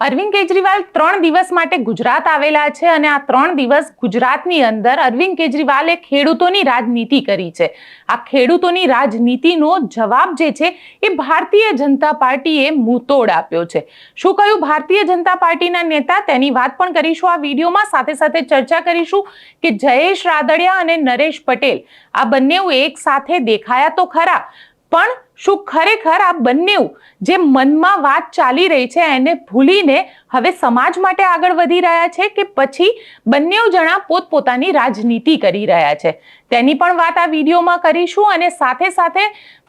અરવિંદ કેજરીવાલ 3 દિવસ માટે ગુજરાત આવેલા છે અને આ 3 દિવસ ગુજરાતની અંદર અરવિંદ કેજરીવાલે ખેડૂતોની રાજનીતિ કરી છે. આ ખેડૂતોની રાજનીતિનો જવાબ જે છે એ ભારતીય જનતા પાર્ટીએ મુંહતોડ આપ્યો છે. શું કહ્યું ભારતીય જનતા પાર્ટીના નેતા, તેની વાત પણ કરીશું આ વિડીયોમાં. સાથે સાથે ચર્ચા કરીશું કે જયેશ રાદડિયા અને નરેશ પટેલ આ બંને એક સાથે દેખાયા તો ખરા, પણ શું ખરેખર આ બંને જે મનમાં વાત ચાલી રહી છે એને ભૂલીને હવે સમાજ માટે આગળ વધી રહ્યા છે કે પછી બંને જણા પોતપોતાની રાજનીતિ કરી રહ્યા છે, તેની પણ વાત આ વિડીયોમાં કરીશું. અને સાથે સાથે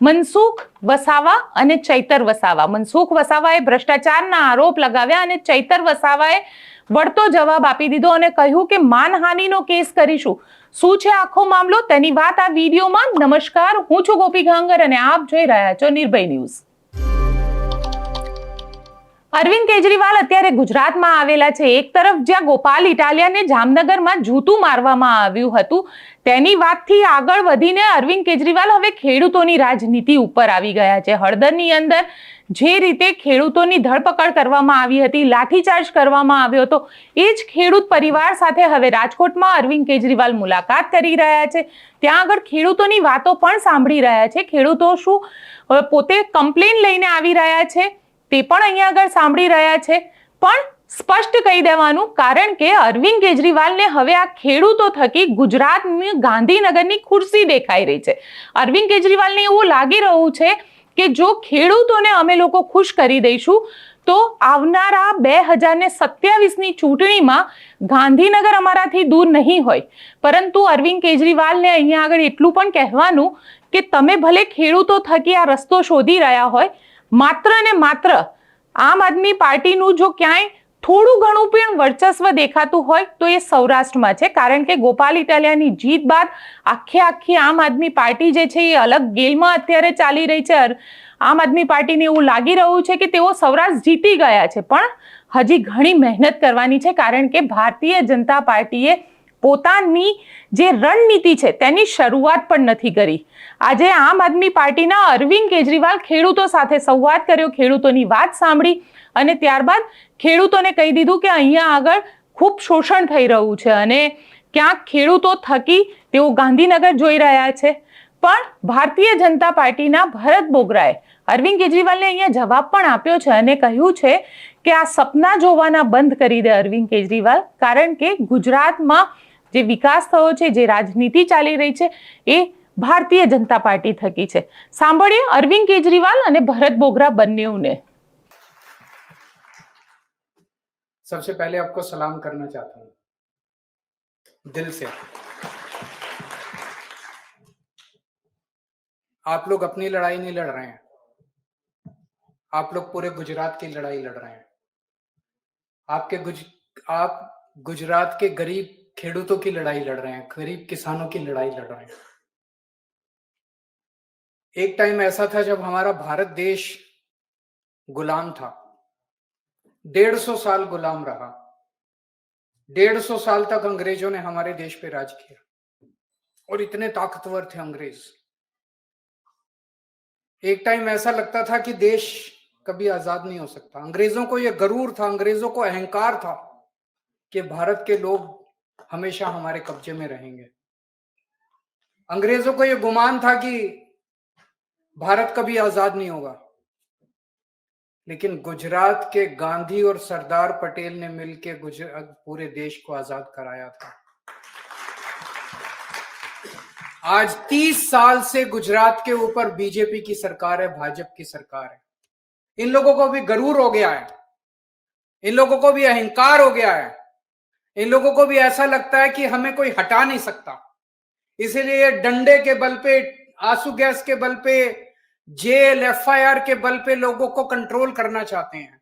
મનસુખ વસાવા અને ચૈતર વસાવા, મનસુખ વસાવાએ ભ્રષ્ટાચારના આરોપ લગાવ્યા અને ચૈતર વસાવાએ વળતો જવાબ આપી દીધો અને કહ્યું કે માનહાનિનો કેસ કરીશું. શું છે આખો મામલો, તેની વાત આ વિડીયોમાં. નમસ્કાર, હું છું ગોપી ગાંગર અને આપ જોઈ રહ્યા છો નિર્ભય ન્યૂઝ. અરવિંદ કેજરીવાલ અત્યારે ગુજરાતમાં આવેલા છે. એક તરફ જ્યાં ગોપાલ ઇટાલિયાને જામનગરમાં જૂતું મારવામાં આવ્યું હતું, તેની વાતથી આગળ વધીને અરવિંદ કેજરીવાલ હવે ખેડૂતોની રાજનીતિ ઉપર આવી ગયા છે. હળદરની અંદર જે રીતે ખેડૂતોની ધરપકડ કરવામાં આવી હતી, લાઠીચાર્જ કરવામાં આવ્યો હતો, એ જ ખેડૂત પરિવાર સાથે હવે રાજકોટમાં અરવિંદ કેજરીવાલ મુલાકાત કરી રહ્યા છે. ત્યાં આગળ ખેડૂતોની વાતો પણ સાંભળી રહ્યા છે. ખેડૂતો શું પોતે કમ્પ્લેન લઈને આવી રહ્યા છે તે પણ અહીંયા આગળ સાંભળી રહ્યા છે. પણ સ્પષ્ટ કહી દેવાનું, કારણ કે અરવિંદ કેજરીવાલને હવે આ ખેડૂતો થકી ગુજરાતની ગાંધીનગરની ખુરશી દેખાઈ રહી છે. અરવિંદ કેજરીવાલને એવું લાગી રહ્યું છે કે જો ખેડૂતોને અમે લોકો ખુશ કરી દઈશું તો આવનારા 2027ની ચૂંટણીમાં ગાંધીનગર અમારાથી દૂર નહીં હોય. પરંતુ અરવિંદ કેજરીવાલને અહીંયા આગળ એટલું પણ કહેવાનું કે તમે ભલે ખેડૂતો થકી આ રસ્તો શોધી રહ્યા હોય, માત્ર ને માત્ર આમ આદમી પાર્ટીનું જો ક્યાંય થોડું ઘણું પણ વર્ચસ્વ દેખાતું હોય તો એ સૌરાષ્ટ્રમાં છે. કારણ કે ગોપાલ ઇટાલિયાની જીત બાદ આખી આમ આદમી પાર્ટી જે છે એ અલગ ગેલમાં અત્યારે ચાલી રહી છે. આમ આદમી પાર્ટીને એવું લાગી રહ્યું છે કે તેઓ સૌરાષ્ટ્ર જીતી ગયા છે, પણ હજી ઘણી મહેનત કરવાની છે. કારણ કે ભારતીય જનતા પાર્ટીએ પોતાની જે રણનીતિ છે તેની શરૂઆત પણ નથી કરી. આજે આમ આદમી પાર્ટીના અરવિંદ કેજરીવાલ ખેડૂતો સાથે સંવાદ કર્યો, ખેડૂતોની વાત સાંભળી અને ત્યારબાદ ખેડૂતોને કહી દીધું કે અહીંયા આગળ ખૂબ શોષણ થઈ રહ્યું છે અને ક્યાંક ખેડૂતો થકી તેઓ ગાંધીનગર જોઈ રહ્યા છે. પણ ભારતીય જનતા પાર્ટીના ભરત બોગરાએ અરવિંદ કેજરીવાલને અહીંયા જવાબ પણ આપ્યો છે અને કહ્યું છે કે આ સપના જોવાના બંધ કરી દે અરવિંદ કેજરીવાલ, કારણ કે ગુજરાતમાં જે વિકાસ થયો છે, જે રાજનીતિ ચાલી રહી છે એ ભારતીય જનતા પાર્ટી થકી છે. સાંભળીએ અરવિંદ કેજરીવાલ અને ભરત બોગરા બંનેને. सबसे पहले आपको सलाम करना चाहता हूँ दिल से. आप लोग अपनी लड़ाई नहीं लड़ रहे हैं, आप लोग पूरे गुजरात की लड़ाई लड़ रहे हैं. आप गुजरात के गरीब खेडूतों की लड़ाई लड़ रहे हैं, गरीब किसानों की लड़ाई लड़ रहे हैं. एक टाइम ऐसा था जब हमारा भारत देश गुलाम था. 150 साल गुलाम रहा. 150 साल तक अंग्रेजों ने हमारे देश पे राज किया और इतने ताकतवर थे अंग्रेज. एक टाइम ऐसा लगता था कि देश कभी आजाद नहीं हो सकता. अंग्रेजों को यह गरूर था, अंग्रेजों को अहंकार था कि भारत के लोग हमेशा हमारे कब्जे में रहेंगे. अंग्रेजों को यह गुमान था कि भारत कभी आजाद नहीं होगा. लेकिन गुजरात के गांधी और सरदार पटेल ने मिलकर पूरे देश को आजाद कराया था. आज 30 साल से गुजरात के ऊपर बीजेपी की सरकार है, भाजपा की सरकार है. इन लोगों को भी गरूर हो गया है, इन लोगों को भी अहंकार हो गया है, इन लोगों को भी ऐसा लगता है कि हमें कोई हटा नहीं सकता. इसीलिए डंडे के बल पे, आंसू गैस के बल पे, जेल एफआईआर के बल पे लोगों को कंट्रोल करना चाहते हैं.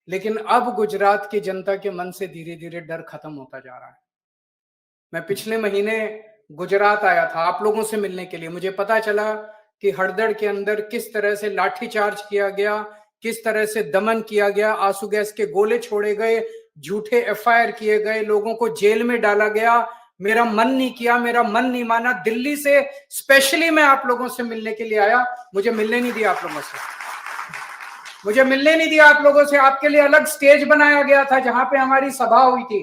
लेकिन अब गुजरात की जनता के मन से धीरे धीरे डर खत्म होता जा रहा है. मैं पिछले महीने गुजरात आया था आप लोगों से मिलने के लिए. मुझे पता चला कि हड़दड़ के अंदर किस तरह से लाठीचार्ज किया गया, किस तरह से दमन किया गया, आंसू गैस के गोले छोड़े गए, झूठे एफआईआर किए गए, लोगों को जेल में डाला गया. मेरा मन नहीं किया, मेरा मन नहीं माना. दिल्ली से स्पेशली मैं आप लोगों से मिलने के लिए आया, मुझे मिलने नहीं दिया आप लोगों से. मुझे मिलने नहीं दिया आप लोगों से। आपके लिए अलग स्टेज बनाया गया था जहां पे हमारी सभा हुई थी,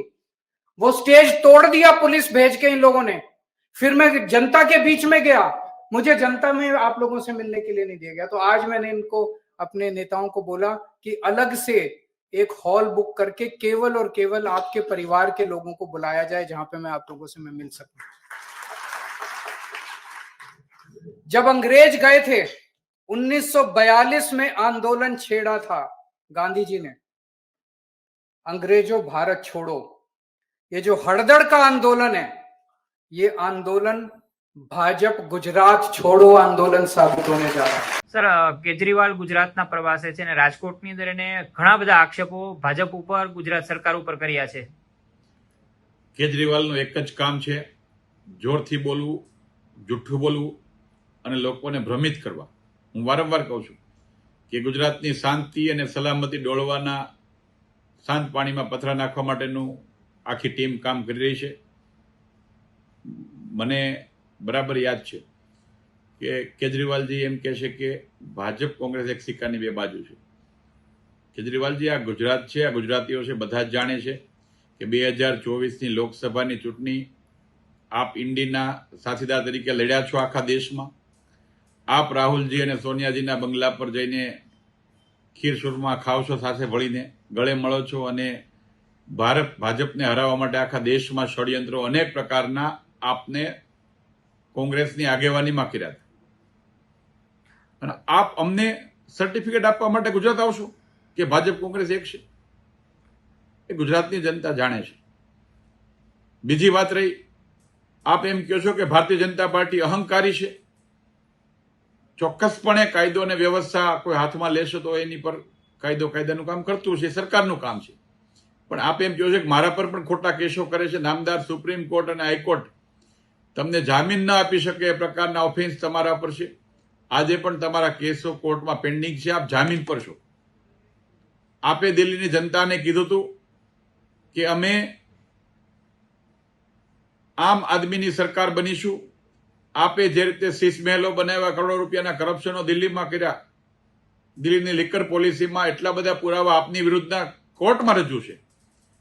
वो स्टेज तोड़ दिया पुलिस भेज के इन लोगों ने। फिर मैं जनता के बीच में गया, मुझे जनता में आप लोगों से मिलने के लिए नहीं दिया गया। तो आज मैंने इनको, अपने नेताओं को बोला कि अलग से एक हॉल बुक करके केवल और केवल आपके परिवार के लोगों को बुलाया जाए, जहां पे मैं आप लोगों से मैं मिल सकूं। जब अंग्रेज गए थे 1942 में आंदोलन छेड़ा था गांधी जी ने, अंग्रेजों भारत छोड़ो। ये जो हड़दड़ का आंदोलन है, ये आंदोलन भाजप गुजरात छोड़ो आंदोलन साबित होने जा रहा है। સર કેજરીવાલ ગુજરાતના પ્રવાસે છે ને રાજકોટની અંદર એને ઘણા બધા આક્ષેપો ભાજપ ઉપર ગુજરાત સરકાર ઉપર કર્યા છે. કેજરીવાલનું એક જ કામ છે, જોરથી બોલવું, જુઠ્ઠું બોલવું અને લોકોને ભ્રમિત કરવા. હું વારંવાર કહું છું કે ગુજરાતની શાંતિ અને સલામતી ડોળવાના શાંત પાણીમાં પથરા નાખવા માટેનું આખી ટીમ કામ કરી રહી છે. મને બરાબર યાદ છે કે કેજરીવાલજી એમ કહે છે કે ભાજપ કોંગ્રેસ એક સિક્કાની બે બાજુ છે. કેજરીવાલજી, આ ગુજરાત છે, આ ગુજરાતીઓ છે, બધા જ જાણે છે કે 2024ની લોકસભાની ચૂંટણી આપ ઇન્ડીના સાથીદાર તરીકે લડ્યા છો આખા દેશમાં. આપ રાહુલજી અને સોનિયાજીના બંગલા પર જઈને ખીર સુરમાં ખાવ છો, સાથે વળીને ગળે મળો છો અને ભાજપને હરાવવા માટે આખા દેશમાં ષડયંત્રો અનેક પ્રકારના આપને કોંગ્રેસની આગેવાનીમાં કર્યા હતા. અને આપ અમને સર્ટિફિકેટ આપવા માટે ગુજરાત આવશો કે ભાજપ કોંગ્રેસ એક છે, એ ગુજરાતની જનતા જાણે છે. બીજી વાત રહી, આપ એમ કહો છો કે ભારતીય જનતા પાર્ટી અહંકારી છે. ચોક્કસપણે કાયદો અને વ્યવસ્થા કોઈ હાથમાં લેશે તો એની પર કાયદાનું કામ કરતું છે, સરકારનું કામ છે. પણ આપ એમ કહો છો કે મારા પર પણ ખોટા કેસો કરે છે. નામદાર સુપ્રીમ કોર્ટ અને હાઈકોર્ટ તમને જામીન ન આપી શકે એ પ્રકારના ઓફેન્સ તમારા પર છે. આજે પણ તમારા કેસો કોર્ટમાં પેન્ડિંગ છે, આપ જામીન પર છો. આપે દિલ્હીની જનતાને કીધું હતું કે અમે આમ આદમીની સરકાર બનીશું. આપે જે રીતે શીશ મહેલો બનાવ્યા, કરોડો રૂપિયાના કરપ્શનો દિલ્હીમાં કર્યા, દિલ્હીની લિકર પોલિસીમાં એટલા બધા પુરાવા આપની વિરુદ્ધના કોર્ટમાં રજૂ છે.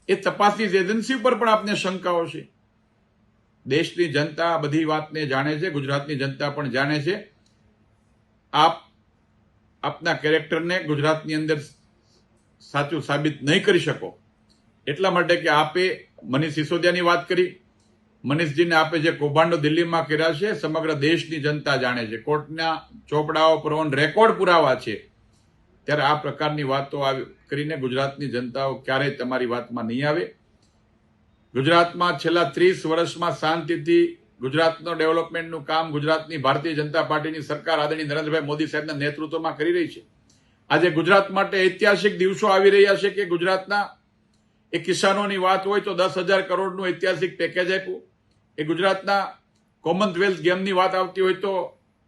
એ તપાસની એજન્સી પર પણ આપને શંકાઓ છે. દેશની જનતા બધી વાતને જાણે છે, ગુજરાતની જનતા પણ જાણે છે. આપ આપના કેરેક્ટરને ગુજરાતની અંદર સાચું સાબિત નહીં કરી શકો, એટલા માટે કે આપે મનીષ સિસોદિયાની વાત કરી. મનીષજીને આપે જે કૌભાંડો દિલ્હીમાં કર્યા છે, સમગ્ર દેશની જનતા જાણે છે. કોર્ટના ચોપડાઓ પર ઓન રેકોર્ડ પુરાવા છે. ત્યારે આ પ્રકારની વાતો કરીને ગુજરાતની જનતાઓ ક્યારેય તમારી વાતમાં નહીં આવે. ગુજરાતમાં છેલ્લા 30 વર્ષમાં શાંતિથી ગુજરાતનો ડેવલપમેન્ટનું કામ ગુજરાતની ભારતીય જનતા પાર્ટીની સરકાર આદરણીય નરેન્દ્રભાઈ મોદી સાહેબના નેતૃત્વમાં કરી રહી છે. આજે ગુજરાત માટે ઐતિહાસિક દિવસો આવી રહ્યા છે કે ગુજરાતના એ કિસાનોની વાત હોય તો 10,000 કરોડનું ઐતિહાસિક પેકેજ આપ્યું. એ ગુજરાતના કોમનવેલ્થ ગેમની વાત આવતી હોય તો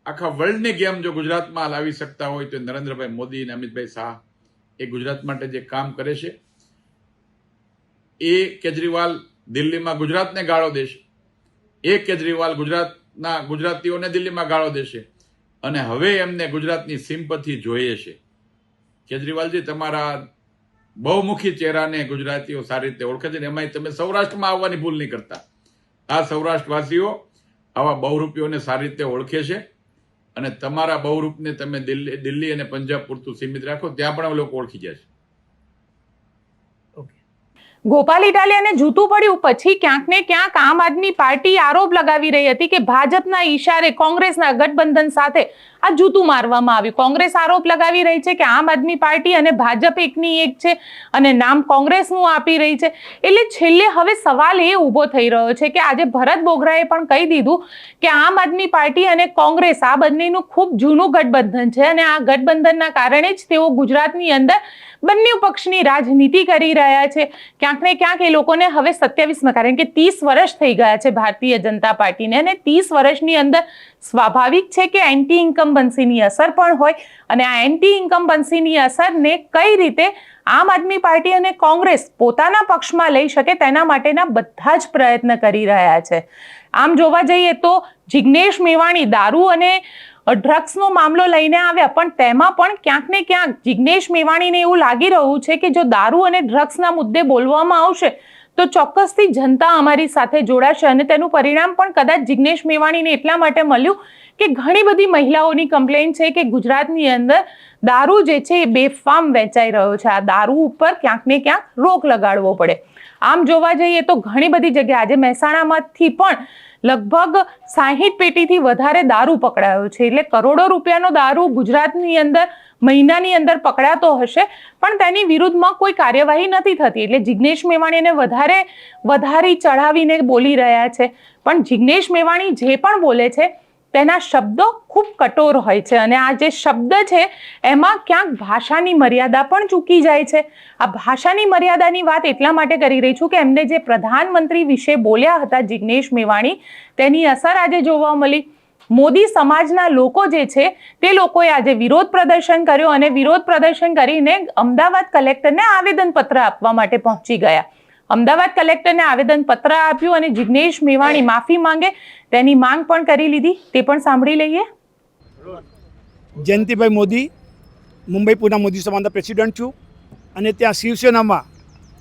આખા વર્લ્ડની ગેમ જો ગુજરાતમાં લાવી શકતા હોય તો નરેન્દ્રભાઈ મોદી અને અમિતભાઈ શાહ એ ગુજરાત માટે જે કામ કરે છે, એ કેજરીવાલ દિલ્હીમાં ગુજરાતને ગાળો દેશે, એ કેજરીવાલ ગુજરાતીઓને દિલ્હીમાં ગાળો દેશે. અને હવે એમને ગુજરાતની સિમ્પથી જોઈએ છે. કેજરીવાલજી, તમારા બહુમુખી ચહેરાને ગુજરાતીઓ સારી રીતે ઓળખે છે. એમાંય તમે સૌરાષ્ટ્રમાં આવવાની ભૂલ નહીં કરતા. આ સૌરાષ્ટ્રવાસીઓ આવા બહુરૂપીઓને સારી રીતે ઓળખે છે અને તમારા બહુરૂપને તમે દિલ્હી અને પંજાબ પૂરતું સીમિત રાખો, ત્યાં પણ લોકો ઓળખી જાય છે. ગોપાલ ઇટાલિયાને જૂતું પડ્યું પછી ક્યાંક ને ક્યાંક આમ આદમી પાર્ટી આરોપ લગાવી રહી હતી કે ભાજપના ઈશારે કોંગ્રેસના ગઠબંધન સાથે આ જૂતું મારવામાં આવ્યું. કોંગ્રેસ આરોપ લગાવી રહી છે કે આમ આદમી પાર્ટી અને ભાજપ એકની એક છે અને નામ કોંગ્રેસનું આપી રહી છે. એટલે છેલ્લે હવે સવાલ એ ઊભો થઈ રહ્યો છે કે આજે ભરત બોગરાએ પણ કહી દીધું કે આમ આદમી પાર્ટી અને કોંગ્રેસ આ બંનેનું ખૂબ જૂનું ગઠબંધન છે અને આ ગઠબંધનના કારણે જ તેઓ ગુજરાતની અંદર બંને પક્ષની રાજનીતિ કરી રહ્યા છે. ક્યાંક ને ક્યાંક એ લોકોને હવે 27માં, કારણ કે 30 વર્ષ થઈ ગયા છે ભારતીય જનતા પાર્ટીને, અને 30 વર્ષની અંદર સ્વાભાવિક છે કે એન્ટી ઇન્કમ્બન્સીની અસર પણ હોય અને આ એન્ટી ઇન્કમ્બન્સીની અસરને કઈ રીતે આમ આદમી પાર્ટી અને કોંગ્રેસ પોતાના પક્ષમાં લઈ શકે તેના માટેના બધા જ પ્રયત્ન કરી રહ્યા છે. આમ જોવા જઈએ તો જિગ્નેશ મેવાણી દારૂ અને ડ્રગ્સનો મામલો લઈને આવ્યા, પણ તેમાં પણ ક્યાંક ને ક્યાંક જિગ્નેશ મેવાણીને એવું લાગી રહ્યું છે કે જો દારૂ અને ડ્રગ્સના મુદ્દે બોલવામાં આવશે તો ચોક્કસથી જનતા અમારી સાથે જોડાશે, અને તેનું પરિણામ પણ કદાચ જિગ્નેશ મેવાણીને એટલા માટે મળ્યું કે ઘણી બધી મહિલાઓની કમ્પ્લેન્ટ છે કે ગુજરાતની અંદર દારૂ જે છે એ બેફામ વેચાઈ રહ્યો છે. આ દારૂ ઉપર ક્યાંક ને ક્યાંક રોક લગાડવો પડે. આમ જોવા જઈએ તો ઘણી બધી જગ્યાએ આજે મહેસાણામાંથી પણ લગભગ 60 પેટીથી વધારે દારૂ પકડાયો છે. એટલે કરોડો રૂપિયાનો દારૂ ગુજરાતની અંદર મહિનાની અંદર પકડાતો હશે, પણ તેની વિરુદ્ધમાં કોઈ કાર્યવાહી નથી થતી. એટલે જિગ્નેશ મેવાણીને વધારી ચઢાવીને બોલી રહ્યા છે. પણ જિગ્નેશ મેવાણી જે પણ બોલે છે તેના શબ્દો ખૂબ કઠોર હોય છે, અને આ જે શબ્દ છે એમાં ક્યાંક ભાષાની મર્યાદા પણ ચૂકી જાય છે. આ ભાષાની મર્યાદાની વાત એટલા માટે કરી રહી છું કે એમને જે પ્રધાનમંત્રી વિશે બોલ્યા હતા જિગ્નેશ મેવાણી, તેની અસર આજે જોવા મળી. મોદી સમાજના લોકો જે છે તે લોકોએ આજે વિરોધ પ્રદર્શન કર્યો, અને વિરોધ પ્રદર્શન કરીને અમદાવાદ કલેક્ટરને આવેદનપત્ર આપવા માટે પહોંચી ગયા. અમદાવાદ કલેક્ટરને આવેદનપત્ર આપ્યું અને જિગ્નેશ મેવાણી માફી માંગે તેની માંગ પણ કરી લીધી. તે પણ સાંભળી લઈએ. જયંતિભાઈ મોદી, મુંબઈ પુના મોદી સમાજના પ્રેસિડેન્ટ છું, અને ત્યાં શિવસેનામાં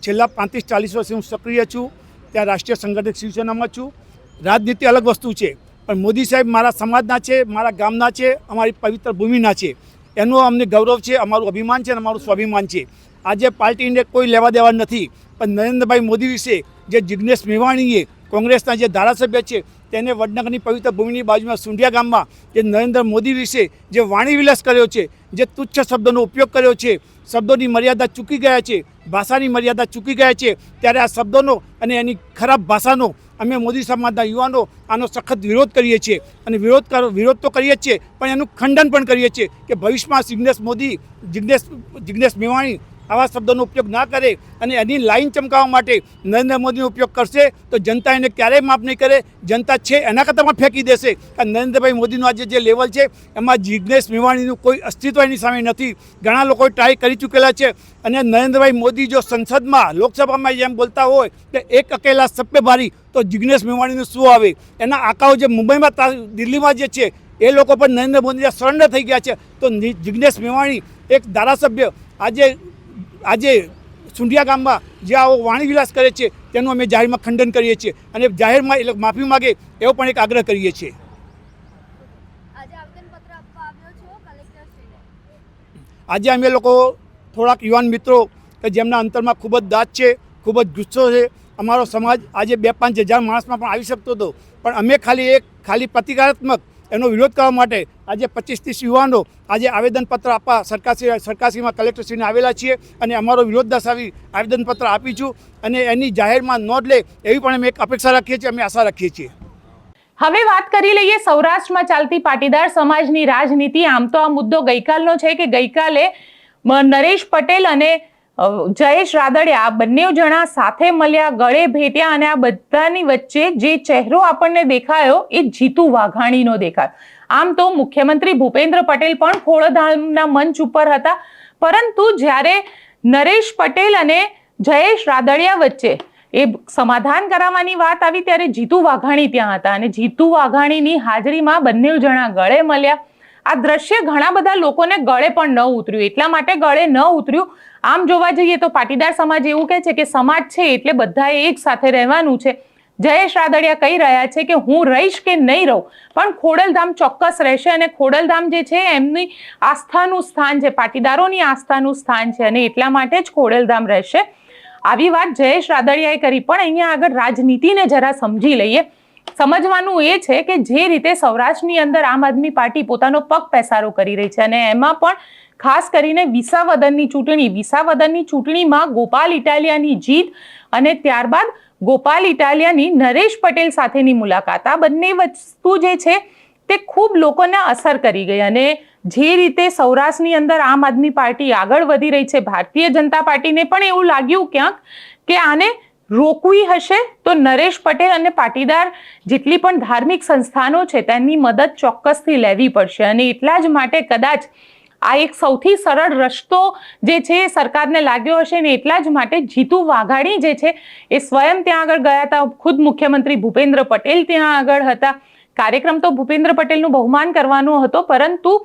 છેલ્લા 35-40 વર્ષથી હું સક્રિય છું. ત્યાં રાષ્ટ્રીય સંગઠિત શિવસેનામાં છું. રાજનીતિ અલગ વસ્તુ છે, પણ મોદી સાહેબ મારા સમાજના છે, મારા ગામના છે, અમારી પવિત્ર ભૂમિના છે. એનું અમને ગૌરવ છે, અમારું અભિમાન છે અને અમારું સ્વાભિમાન છે. આજે પાર્ટીને કોઈ લેવા દેવા નથી, પણ નરેન્દ્રભાઈ મોદી વિશે જે જિગ્નેશ મેવાણીએ, કોંગ્રેસના જે ધારાસભ્ય છે, તેને વડનગરની પવિત્ર ભૂમિની બાજુમાં સુંઢિયા ગામમાં જે નરેન્દ્ર મોદી વિશે જે વાણી વિલાસ કર્યો છે, જે તુચ્છ શબ્દોનો ઉપયોગ કર્યો છે, શબ્દોની મર્યાદા ચૂકી ગયા છે, ભાષાની મર્યાદા ચૂકી ગયા છે, ત્યારે આ શબ્દોનો અને એની ખરાબ ભાષાનો અમે મોદી સમાજના યુવાનો આનો સખત વિરોધ કરીએ છીએ. અને વિરોધ તો કરીએ જ છીએ, પણ એનું ખંડન પણ કરીએ છીએ કે ભવિષ્યમાં જિગ્નેશ મેવાણી આવા શબ્દોનો ઉપયોગ ના કરે અને એની લાઈન ચમકાવવા માટે નરેન્દ્ર મોદીનો ઉપયોગ કરશે તો જનતા એને ક્યારેય માફ નહીં કરે. જનતા છે એના કરતાં ફેંકી દેશે. કારણ નરેન્દ્રભાઈ મોદીનું આજે જે લેવલ છે એમાં જિગ્નેશ મેવાણીનું કોઈ અસ્તિત્વ એની સામે નથી. ઘણા લોકોએ ટ્રાય કરી ચૂકેલા છે, અને નરેન્દ્રભાઈ મોદી જો સંસદમાં લોકસભામાં જેમ બોલતા હોય કે એક અકેલા સબ પે ભારી, તો જિગ્નેશ મેવાણીનું શું આવે? એના આકાઓ જે મુંબઈમાં દિલ્હીમાં જે છે એ લોકો પણ નરેન્દ્ર મોદી સરેન્ડર થઈ ગયા છે. તો જિગ્નેશ મેવાણી એક ધારાસભ્ય આજે સુંઢિયા ગામમાં જે આવો વાણી વિલાસ કરે છે તેનું અમે જાહેરમાં ખંડન કરીએ છીએ, અને જાહેરમાં એ લોકો માફી માગે એવો પણ એક આગ્રહ કરીએ છીએ. આજે અમે લોકો થોડાક યુવાન મિત્રો કે જેમના અંતરમાં ખૂબ જ દાંત છે, ખૂબ જ ગુસ્સો છે. અમારો સમાજ આજે 2-5 હજાર માણસમાં પણ આવી શકતો હતો, પણ અમે ખાલી પ્રતિકારાત્મક એનો વિરોધ કરવા માટે આજે 25-30 યુવાનો આજે આવેદનપત્ર આપવા સરકારશ્રીમાં કલેક્ટરશ્રીને આવેલા છીએ, અને અમારો વિરોધ દર્શાવી આવેદનપત્ર આપીશું, અને એની જાહેરમાં નોંધ લે એવી પણ અમે એક અપેક્ષા રાખીએ છીએ, અમે આશા રાખીએ છીએ. હવે વાત કરી લઈએ સૌરાષ્ટ્રમાં ચાલતી પાટીદાર સમાજની રાજનીતિ. આમ તો આ મુદ્દો ગઈકાલનો છે કે ગઈકાલે નરેશ પટેલ અને જયેશ રાદડિયા આ બંને જણા સાથે મળ્યા, ગળે ભેટ્યા, અને આ બધાની વચ્ચે જે ચહેરો આપણને દેખાયો એ જીતુ વાઘાણીનો દેખાયો. આમ તો મુખ્યમંત્રી ભૂપેન્દ્ર પટેલ પણ ખોડલધામના મંચ ઉપર હતા, પરંતુ જ્યારે નરેશ પટેલ અને જયેશ રાદડિયા વચ્ચે એ સમાધાન કરાવવાની વાત આવી ત્યારે જીતુ વાઘાણી ત્યાં હતા, અને જીતુ વાઘાણીની હાજરીમાં બંને જણા ગળે મળ્યા. આ દ્રશ્ય ઘણા બધા લોકોને ગળે પણ ન ઉતર્યું. એટલા માટે ગળે ન ઉતર્યું, આમ જોવા જઈએ તો પાટીદાર સમાજ એવું કહે છે કે સમાજ છે એટલે બધાએ એક સાથે રહેવાનું છે. જયેશ રાદડિયા કહી રહ્યા છે કે હું રહીશ કે નહીં રહું, પણ ખોડલધામ ચોક્કસ રહેશે, અને ખોડલધામ જે છે એમની આસ્થાનું સ્થાન છે, પાટીદારોની આસ્થાનું સ્થાન છે, અને એટલા માટે જ ખોડલધામ રહેશે. આવી વાત જયેશ રાદડિયાએ કરી. પણ અહીંયા આગળ રાજનીતિને જરા સમજી લઈએ. સમજવાનું એ છે કે જે રીતે સૌરાષ્ટ્રની અંદર આમ આદમી પાર્ટી પોતાનો પગ પેસારો કરી રહી છે, અને એમાં પણ ખાસ કરીને વિસાવદરની ચૂંટણીમાં ગોપાલ ઇટાલિયાની જીત, અને ત્યારબાદ ગોપાલ ઇટાલિયાની નરેશ પટેલ સાથેની મુલાકાત, આ બંને વસ્તુ જે છે તે ખૂબ લોકોને અસર કરી ગઈ. અને જે રીતે સૌરાષ્ટ્રની અંદર આમ આદમી પાર્ટી આગળ વધી રહી છે, ભારતીય જનતા પાર્ટીને પણ એવું લાગ્યું ક્યાંક કે આને રોકવી હશે તો નરેશ પટેલ અને પાટીદાર જેટલી પણ ધાર્મિક સંસ્થાનો છે તેની મદદ ચોક્કસથી લેવી પડશે, અને એટલા જ માટે કદાચ આ એક સૌથી સરળ રસ્તો જે છે એ સરકારને લાગ્યો હશે, ને એટલા જ માટે જીતુ વાઘાણી જે છે એ સ્વયં ત્યાં આગળ ગયા હતા. ખુદ મુખ્યમંત્રી ભૂપેન્દ્ર પટેલ ત્યાં આગળ હતા, કાર્યક્રમ તો ભૂપેન્દ્ર પટેલનું બહુમાન કરવાનો હતો, પરંતુ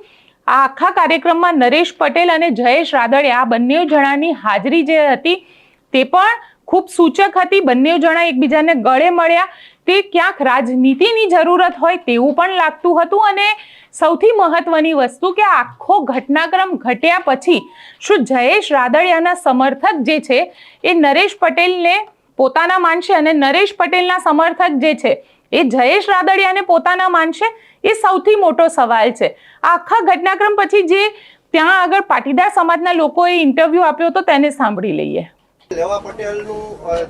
આ આખા કાર્યક્રમમાં નરેશ પટેલ અને જયેશ રાદડિયા આ બંને જણાની હાજરી જે હતી તે પણ ખૂબ સૂચક હતી. બંને જણા એકબીજાને ગળે મળ્યા તે ક્યાંક રાજનીતિની જરૂરત હોય તેવું પણ લાગતું હતું. અને સૌથી મહત્વની વસ્તુ કે આખો ઘટનાક્રમ ઘટ્યા પછી શું જયેશ રાદડિયાના સમર્થક જે છે એ નરેશ પટેલને પોતાના માનશે અને નરેશ પટેલના સમર્થક જે છે એ જયેશ રાદડિયાને પોતાના માનશે? એ સૌથી મોટો સવાલ છે. આ આખા ઘટનાક્રમ પછી જે ત્યાં આગળ પાટીદાર સમાજના લોકોએ ઇન્ટરવ્યુ આપ્યો હતો તેને સાંભળી લઈએ. લેવા પટેલનું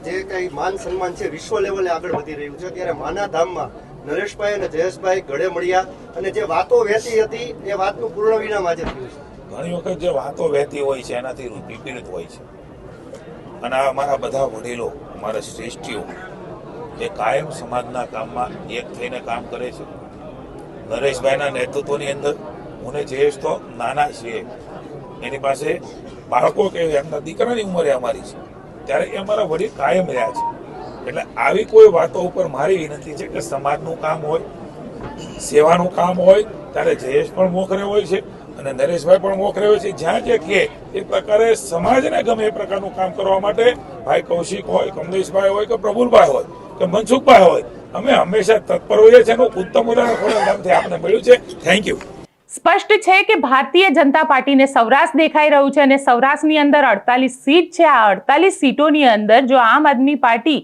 જે કઈ માન સન્માન છે વિશ્વ લેવલે આગળ વધી રહ્યું છે, ત્યારે માના ધામમાં નરેશભાઈ અને જયેશભાઈ ગળે મળ્યા અને જે વાતો વહેતી હતી એ વાતનું પૂર્ણ વિરામ આજે થયું છે. ઘણી વખત જે વાતો વહેતી હોય છે એનાથી વિપરીત હોય છે, અને આ અમારા બધા વડીલો, અમારા શ્રેષ્ઠીઓ જે કાયમ સમાજના કામમાં એક થઈને કામ કરે છે. નરેશભાઈના નેતૃત્વની અંદર હું ને જયેશ તો નાના છીએ, એની પાસે બાળકો કે એમના દીકરાની ઉંમરે અમારી છે, ત્યારે એ અમારા વડીલ કાયમ રહ્યા છે. એટલે આવી કોઈ વાતો ઉપર મારી વિનંતી છે કે સમાજનું કામ હોય, સેવાનું કામ હોય ત્યારે જયેશ પણ મોખરે હોય છે અને નરેશભાઈ પણ મોખરે હોય છે. જ્યાં જે કહે એ પ્રકારે સમાજને ગમે એ પ્રકારનું કામ કરવા માટે ભાઈ કૌશિક હોય, કમલેશભાઈ હોય કે પ્રફુલભાઈ હોય કે મનસુખભાઈ હોય, અમે હંમેશા તત્પર હોઈએ છીએ. એનું ઉત્તમ ઉદાહરણ ખોડાધામથી આપણે મળ્યું છે. Thank you. સ્પષ્ટ છે કે ભારતીય જનતા પાર્ટીને સૌરાષ્ટ્ર દેખાઈ રહ્યું છે અને સૌરાષ્ટ્રની અંદર 48 સીટ છે. આ 48 સીટોની અંદર જો આમ આદમી પાર્ટી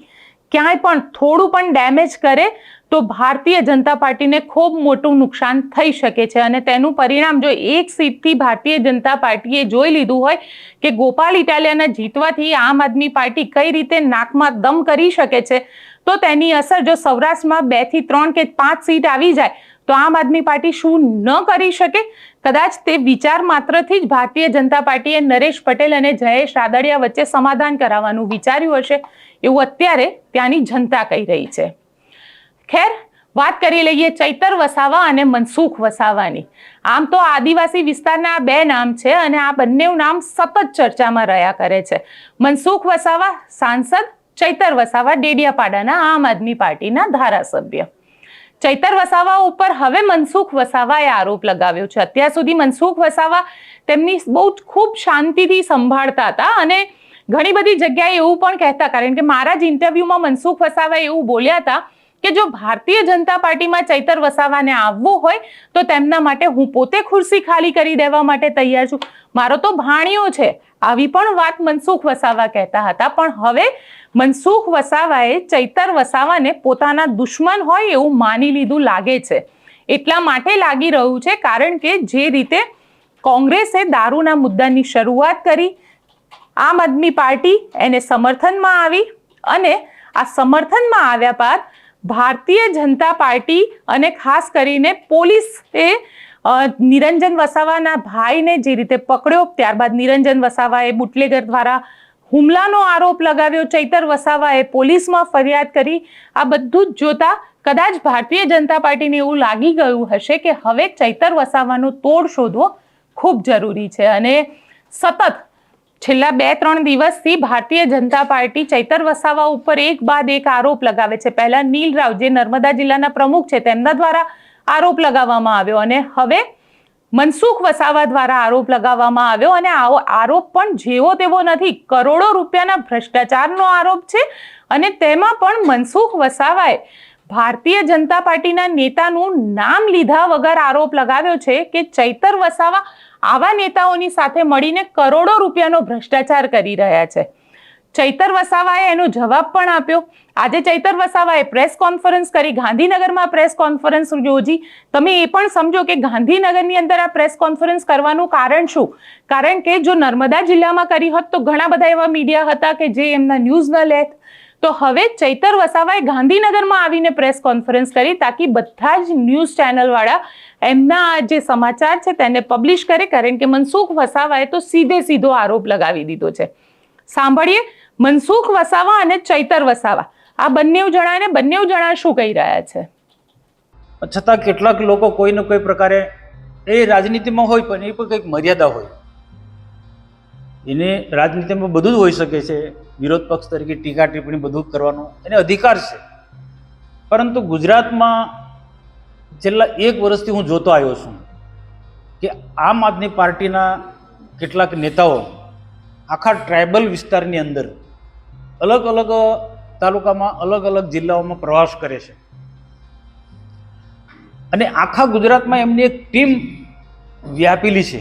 ક્યાંય પણ થોડું પણ ડેમેજ કરે તો ભારતીય જનતા પાર્ટીને ખૂબ મોટું નુકસાન થઈ શકે છે. અને તેનું પરિણામ જો એક સીટથી ભારતીય જનતા પાર્ટીએ જોઈ લીધું હોય કે ગોપાલ ઇટાલિયાના જીતવાથી આમ આદમી પાર્ટી કઈ રીતે નાકમાં દમ કરી શકે છે, તો તેની અસર જો સૌરાષ્ટ્રમાં 2 થી 3 કે 5 સીટ આવી જાય તો આમ આદમી પાર્ટી શું ન કરી શકે? કદાચ તે વિચાર માત્રથી જ ભારતીય જનતા પાર્ટીએ નરેશ પટેલ અને જયેશ રાદડિયા વચ્ચે સમાધાન કરાવવાનું વિચાર્યું હશે, એવું અત્યારે ત્યાંની જનતા કહી રહી છે. ખેર, વાત કરી લઈએ ચૈતર વસાવા અને મનસુખ વસાવાની. આમ તો આદિવાસી વિસ્તારના આ 2 નામ છે અને આ બંને નામ સતત ચર્ચામાં રહ્યા કરે છે. મનસુખ વસાવા સાંસદ, ચૈતર વસાવા ડેડિયાપાડાના આમ આદમી પાર્ટીના ધારાસભ્ય. ચૈતર વસાવા ઉપર હવે મનસુખ વસાવાએ આરોપ લગાવ્યો છે. અત્યાર સુધી મનસુખ વસાવા તેમની બહુ ખૂબ શાંતિથી સંભાળતા હતા અને ઘણી બધી જગ્યાએ એવું પણ કહેતા, કારણ કે મારા જ ઇન્ટરવ્યુમાં મનસુખ વસાવા એવું બોલ્યા હતા કે જો ભારતીય જનતા પાર્ટીમાં ચૈતર વસાવાને આવવું હોય તો તેમના માટે હું પોતે ખુરશી ખાલી કરી દેવા માટે તૈયાર છું, મારો તો ભાણિયો છે. આવી પણ વાત મનસુખ વસાવા કહેતા હતા. પણ હવે મનસુખ વસાવાએ ચૈતર વસાવાને પોતાના દુશ્મન હોય એવું માની લીધું લાગે છે. એટલા માટે લાગી રહ્યું છે કારણ કે જે રીતે કોંગ્રેસે દારૂના મુદ્દાની શરૂઆત કરી, આમ આદમી પાર્ટી એને સમર્થનમાં આવી અને આ સમર્થનમાં આવ્યા બાદ ભારતીય જનતા પાર્ટી અને ખાસ કરીને પોલીસે નિરંજન વસાવાના ભાઈને જે રીતે પકડ્યો, ત્યારબાદ નિરંજન વસાવાએ બુટલેગર દ્વારા હુમલાનો આરોપ લગાવ્યો, ચૈતર વસાવાએ પોલીસમાં ફરિયાદ કરી. આ બધું જ જોતા કદાચ ભારતીય જનતા પાર્ટીને એવું લાગી ગયું હશે કે હવે ચૈતર વસાવાનો તોડ શોધવો ખૂબ જરૂરી છે. અને સતત છેલ્લા 2-3 દિવસથી ભારતીય જનતા પાર્ટી ચૈતર વસાવા ઉપર એક બાદ એક આરોપ લગાવે છે. પહેલા નીલ રાવ જે નર્મદા જિલ્લાના પ્રમુખ છે તેમના દ્વારા આરોપ લગાવવામાં આવ્યો અને હવે મનસુખ વસાવા દ્વારા આરોપ લગાવવામાં આવ્યો. અને આવો આરોપ પણ જેવો તેવો નથી, કરોડો રૂપિયાના ભ્રષ્ટાચારનો આરોપ છે. અને તેમાં પણ મનસુખ વસાવાએ ભારતીય જનતા પાર્ટીના નેતાનું નામ લીધા વગર આરોપ લગાવ્યો છે કે ચૈતર વસાવા આવા નેતાઓની સાથે મળીને કરોડો રૂપિયાનો ભ્રષ્ટાચાર કરી રહ્યા છે. ચૈતર વસાવાએ એનો જવાબ પણ આપ્યો. આજે ચૈતર વસાવાએ પ્રેસ કોન્ફરન્સ કરી, ગાંધીનગરમાં પ્રેસ કોન્ફરન્સ યોજી. તમે એ પણ સમજો કે ગાંધીનગરની અંદર આ પ્રેસ કોન્ફરન્સ કરવાનું કારણ શું? કારણ કે જો નર્મદા જિલ્લામાં કરી હોત તો ઘણા બધા એવા મીડિયા હતા કે જે એમના ન્યૂઝ ન લેત. તો હવે ચૈતર વસાવાએ ગાંધીનગરમાં આવીને પ્રેસ કોન્ફરન્સ કરી તાકી બધા જ ન્યૂઝ ચેનલવાળા એમના જે સમાચાર છે તેને પબ્લિશ કરે, કારણ કે મનસુખ વસાવાએ તો સીધો આરોપ લગાવી દીધો છે. સાંભળીએ મનસુખ વસાવા અને ચૈતર વસાવા આ બંને જણા શું કહી રહ્યા છે. છતાં કેટલાક લોકો કોઈ ને કોઈ પ્રકારે એ રાજનીતિમાં હોય પણ એ પણ કંઈક મર્યાદા હોય. એને રાજનીતિમાં બધું જ હોઈ શકે છે, વિરોધ પક્ષ તરીકે ટીકા ટિપ્પણી બધું જ કરવાનો એને અધિકાર છે. પરંતુ ગુજરાતમાં છેલ્લા 1 વર્ષથી હું જોતો આવ્યો છું કે આમ આદમી પાર્ટીના કેટલાક નેતાઓ આખા ટ્રાઇબલ વિસ્તારની અંદર અલગ અલગ તાલુકામાં અલગ અલગ જિલ્લાઓમાં પ્રવાસ કરે છે અને આખા ગુજરાતમાં એમની એક ટીમ વ્યાપેલી છે,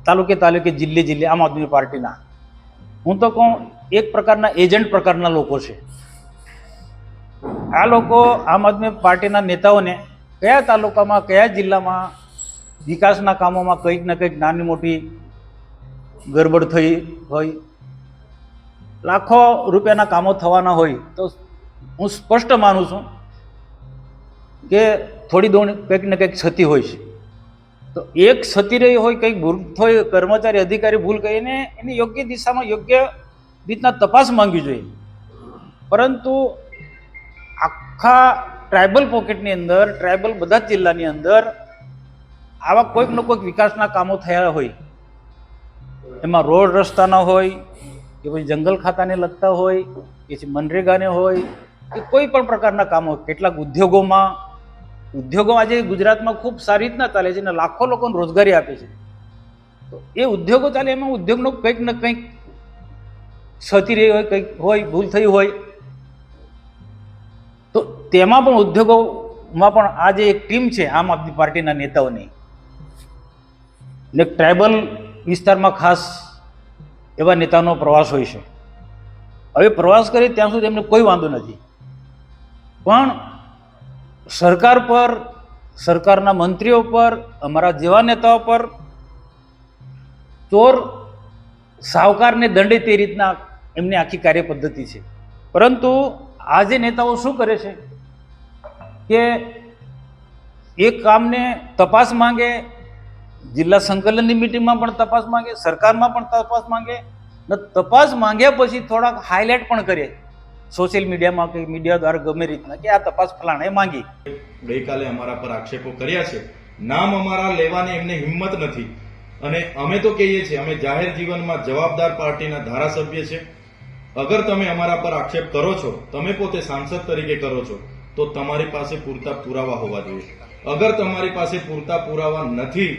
તાલુકે તાલુકે જિલ્લે જિલ્લે આમ આદમી પાર્ટીના. હું તો કહું એક પ્રકારના એજન્ટ પ્રકારના લોકો છે. આ લોકો આમ આદમી પાર્ટીના નેતાઓને કયા તાલુકામાં કયા જિલ્લામાં વિકાસના કામોમાં કંઈક ને કંઈક નાની મોટી ગરબડ થઈ હોય, લાખો રૂપિયાના કામો થવાના હોય તો હું સ્પષ્ટ માનું છું કે થોડી દોડ કંઈક ને કંઈક ક્ષતિ હોય છે. તો એક ક્ષતિ રહી હોય, કંઈક ભૂલ હોય, કર્મચારી અધિકારી ભૂલ કરીને એની યોગ્ય દિશામાં યોગ્ય રીતના તપાસ માંગવી જોઈએ. પરંતુ આખા ટ્રાઇબલ પોકેટની અંદર, ટ્રાઇબલ બધા જ જિલ્લાની અંદર આવા કોઈક ને કોઈક વિકાસના કામો થયા હોય, એમાં રોડ રસ્તાના હોય કે પછી જંગલ ખાતાને લગતા હોય કે પછી મનરેગાને હોય કે કોઈ પણ પ્રકારના કામો, કેટલાક ઉદ્યોગો આજે ગુજરાતમાં ખૂબ સારી રીતના ચાલે છે અને લાખો લોકોને રોજગારી આપે છે. તો એ ઉદ્યોગો ચાલે, એમાં ઉદ્યોગનો કંઈક ને કંઈક ક્ષતિ રહી હોય, કંઈક હોય, ભૂલ થઈ હોય, તો તેમાં પણ ઉદ્યોગોમાં પણ આ જે એક ટીમ છે આમ આદમી પાર્ટીના નેતાઓની, ને ટ્રાઇબલ વિસ્તારમાં ખાસ એવા નેતાનો પ્રવાસ હોય છે. હવે પ્રવાસ કરે ત્યાં સુધી એમને કોઈ વાંધો નથી, પણ સરકાર પર, સરકારના મંત્રીઓ પર, અમારા જેવા નેતાઓ પર ચોર સાહુકારને દંડે તે રીતના એમની આખી કાર્ય પદ્ધતિ છે. પરંતુ આ જે નેતાઓ શું કરે છે કે એક કામને તપાસ માંગે, જિલ્લા સંકલનની મિટિંગમાં પણ તપાસ માંગે, સરકારમાં પણ તપાસ માંગે, ને તપાસ માંગ્યા પછી થોડાક હાઇલાઇટ પણ કરે સોશિયલ મીડિયામાં કે મીડિયા દ્વારા ગમે રીતના કે આ તપાસ ફલાણે માંગી. ગઈકાલે અમારા પર આક્ષેપો કર્યા છે, નામ અમારા લેવાની એમને હિંમત નથી. અને અમે તો કહીએ છીએ, અમે જાહેર જીવનમાં જવાબદાર પાર્ટીના ધારાસભ્ય છે. અગર તમે અમારા પર આક્ષેપ કરો છો, તમે પોતે સાંસદ તરીકે કરો છો, તો તમારી પાસે પૂરતા પુરાવા હોવા જોઈએ. અગર તમારી પાસે પૂરતા પુરાવા નથી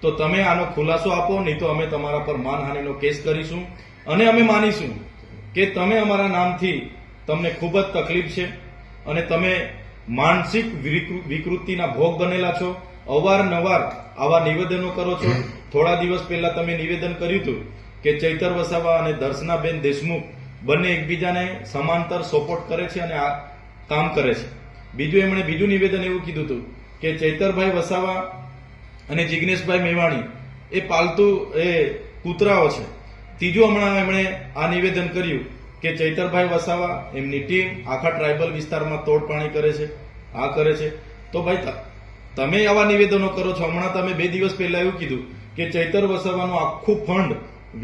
તો તમે આનો ખુલાસો આપો, નહીં તો અમે તમારા પર માનહાનિનો કેસ કરીશું. અને અમે માનીશું કે તમે અમારા નામથી તમને ખૂબ જ તકલીફ છે અને તમે માનસિક વિકૃતિના ભોગ બનેલા છો. અવારનવાર આવા નિવેદનો કરો છો. થોડા દિવસ પહેલા તમે નિવેદન કર્યું હતું કે ચૈતર વસાવા અને દર્શનાબેન દેશમુખ બંને એકબીજાને સમાંતર સપોર્ટ કરે છે અને આ કામ કરે છે. એમણે બીજું નિવેદન એવું કીધું હતું કે ચૈતરભાઈ વસાવા અને જિગ્નેશભાઈ મેવાણી એ પાલતુ કૂતરાઓ છે. ત્રીજું હમણાં એમણે આ નિવેદન કર્યું કે ચૈતરભાઈ વસાવા, એમની ટીમ આખા ટ્રાઇબલ વિસ્તારમાં તોડપાણી કરે છે, આ કરે છે. તો ભાઈ તમે આવા નિવેદનો કરો છો. હમણાં તમે 2 દિવસ પહેલા એવું કીધું કે ચૈતર વસાવાનું આખું ફંડ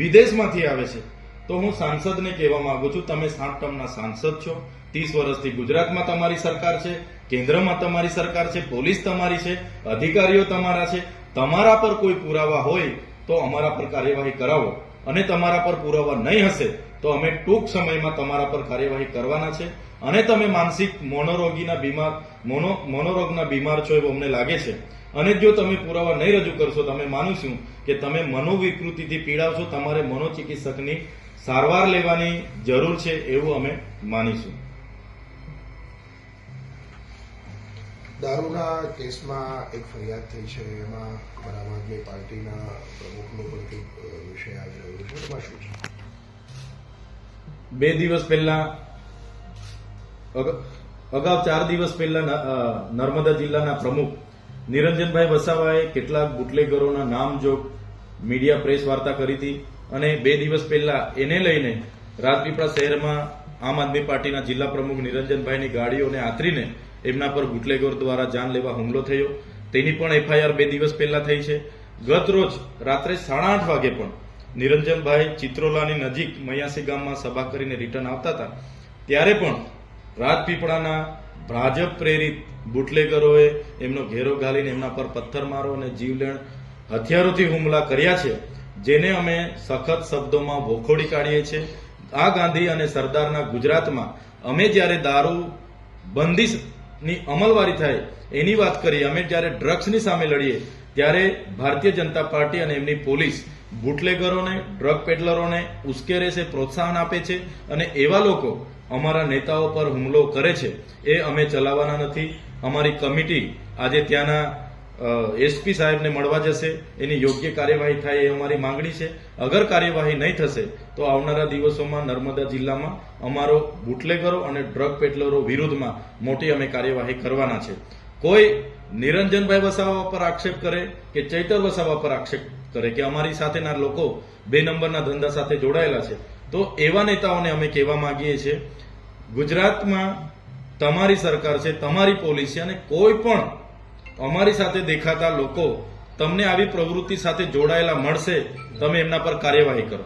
વિદેશમાંથી આવે છે. તો હું સાંસદને કહેવા માંગુ છું, તમે 7 ટર્મના સાંસદ છો, 30 વર્ષથી ગુજરાતમાં તમારી સરકાર છે, કેન્દ્રમાં તમારી સરકાર છે, પોલીસ તમારી છે, અધિકારીઓ તમારા છે. તમારા પર કોઈ પુરાવા હોય તો અમારા પર કાર્યવાહી કરાવો, અને તમારા પર પુરાવા નહીં હશે તો અમે ટૂંક સમયમાં તમારા પર કાર્યવાહી કરવાના છે. અને તમે માનસિક મનોરોગના બીમાર છો એવું અમને લાગે છે. અને જો તમે પુરાવા નહીં રજૂ કરશો તો અમે માનીશું કે તમે મનોવિકૃતિથી પીડાવશો, તમારે મનોચિકિત્સકની સારવાર લેવાની જરૂર છે એવું અમે માનીશું. દારૂના કેસમાં એક ફરિયાદ થઈ છે, એમાં આમ આદમી પાર્ટીના પ્રમુખનો પણ કંઈક વિષય આવી રહ્યો છે, એમાં શું છે? 2 દિવસ પહેલા, અગાઉ 4 દિવસ પહેલા નર્મદા જિલ્લાના પ્રમુખ નિરંજનભાઈ વસાવાએ કેટલાક બુટલેગરોના નામજોગ મીડિયા પ્રેસ વાર્તા કરી હતી. અને 2 દિવસ પહેલા એને લઈને રાજપીપળા શહેરમાં આમ આદમી પાર્ટીના જિલ્લા પ્રમુખ નિરંજનભાઈની ગાડીઓને આતરીને એમના પર બુટલેગર દ્વારા જાનલેવા હુમલો થયો. તેની પણ એફઆઈઆર 2 દિવસ પહેલા થઈ છે. ગત રોજ રાત્રે 8:30 વાગે પણ નિરંજનભાઈ ચિત્રોલાની નજીક મયાસી ગામમાં સભા કરીને રિટર્ન આવતા હતા, ત્યારે પણ રાજપીપળાના ભાજપ પ્રેરિત બુટલેગરોએ એમનો ઘેરો ઘાલીને એમના પર પથ્થરમારો અને જીવલેણ હથિયારોથી હુમલા કર્યા છે, જેને અમે સખત શબ્દોમાં વખોડી કાઢીએ છીએ. આ ગાંધી અને સરદારના ગુજરાતમાં અમે જ્યારે દારૂ બંધી ની અમલવારી થાય એની વાત કરીએ. અમે જ્યારે ડ્રગ્સની સામે લડીએ ત્યારે ભારતીય જનતા પાર્ટી અને એમની પોલીસ બુટલેગરોને, ડ્રગ પેડલરોને ઉશ્કેરે છે, પ્રોત્સાહન આપે છે અને એવા લોકો અમારા નેતાઓ પર હુમલો કરે છે એ અમે ચલાવવાના નથી. અમારી કમિટી આજે ત્યાંના એસપી સાહેબને મળવા જશે. એની યોગ્ય કાર્યવાહી થાય એ અમારી માંગણી છે. અગર કાર્યવાહી નહીં થશે તો આવનારા દિવસોમાં નર્મદા જિલ્લામાં અમારો બુટલેગરો અને ડ્રગ પેડલરો વિરુદ્ધમાં મોટી અમે કાર્યવાહી કરવાના છે. કોઈ નિરંજનભાઈ વસાવા પર આક્ષેપ કરે કે ચૈતર વસાવા પર આક્ષેપ કરે કે અમારી સાથેના લોકો 2 નંબરના ધંધા સાથે જોડાયેલા છે, તો એવા નેતાઓને અમે કહેવા માંગીએ છીએ, ગુજરાતમાં તમારી સરકાર છે, તમારી પોલીસ છે અને કોઈ પણ અમારી સાથે દેખાતા લોકો તમને આવી પ્રવૃત્તિ સાથે જોડાયેલા મળશે, તમે એમના પર કાર્યવાહી કરો,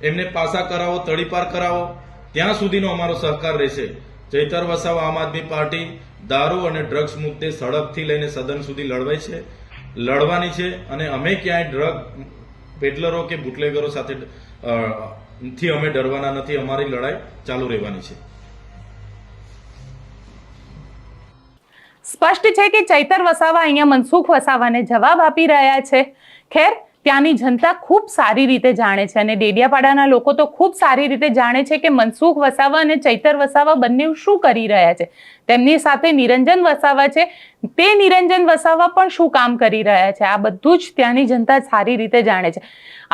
એમને પાસા કરાવો, તડીપાર કરાવો, ત્યાં સુધીનો અમારો સહકાર રહેશે. ચૈતર વસાવા આમ આદમી પાર્ટી દારૂ અને ડ્રગ્સ મુદ્દે સડકથી લઈને સદન સુધી લડવાની છે અને અમે ક્યાંય ડ્રગ પેડલરો કે બુટલેગરો સાથે થી અમે ડરવાના નથી. અમારી લડાઈ ચાલુ રહેવાની છે. સ્પષ્ટ છે કે ચૈતર વસાવા અહીંયા મનસુખ વસાવાને જવાબ આપી રહ્યા છે. ખેર, ત્યાંની જનતા ખૂબ સારી રીતે જાણે છે અને ડેડિયાપાડાના લોકો તો ખૂબ સારી રીતે જાણે છે કે મનસુખ વસાવા અને ચૈતર વસાવા બંને શું કરી રહ્યા છે. તેમની સાથે નિરંજન વસાવા છે, તે નિરંજન વસાવા પણ શું કામ કરી રહ્યા છે, આ બધું જ ત્યાંની જનતા સારી રીતે જાણે છે.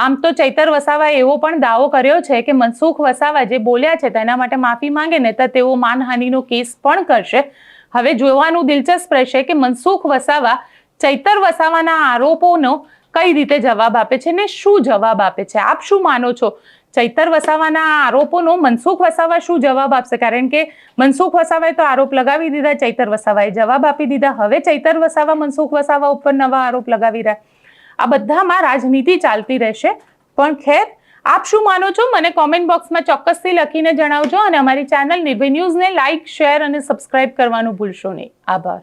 આમ તો ચૈતર વસાવાએ એવો પણ દાવો કર્યો છે કે મનસુખ વસાવા જે બોલ્યા છે તેના માટે માફી માંગે ને તો તેઓ માનહાનિનો કેસ પણ કરશે. હવે જોવાનું દિલચસ્પ રહેશે કે મનસુખ વસાવા ચૈતર વસાવાના આરોપોનો કઈ રીતે જવાબ આપે છે ને શું જવાબ આપે છે. આપ શું માનો છો? ચૈતર વસાવાના આરોપોનો મનસુખ વસાવા શું જવાબ આપશે? કારણ કે મનસુખ વસાવાએ તો આરોપ લગાવી દીધા, ચૈતર વસાવાએ જવાબ આપી દીધા. હવે ચૈતર વસાવા મનસુખ વસાવા ઉપર નવા આરોપ લગાવી રહ્યા. આ બધામાં રાજનીતિ ચાલતી રહેશે. પણ ખેર, આપ શું માનો છો મને કોમેન્ટ બોક્સમાં ચોક્કસથી લખીને જણાવજો અને અમારી ચેનલ નિર્ભય ન્યૂઝને લાઇક, શેર અને સબસ્ક્રાઇબ કરવાનું ભૂલશો નહીં. આભાર.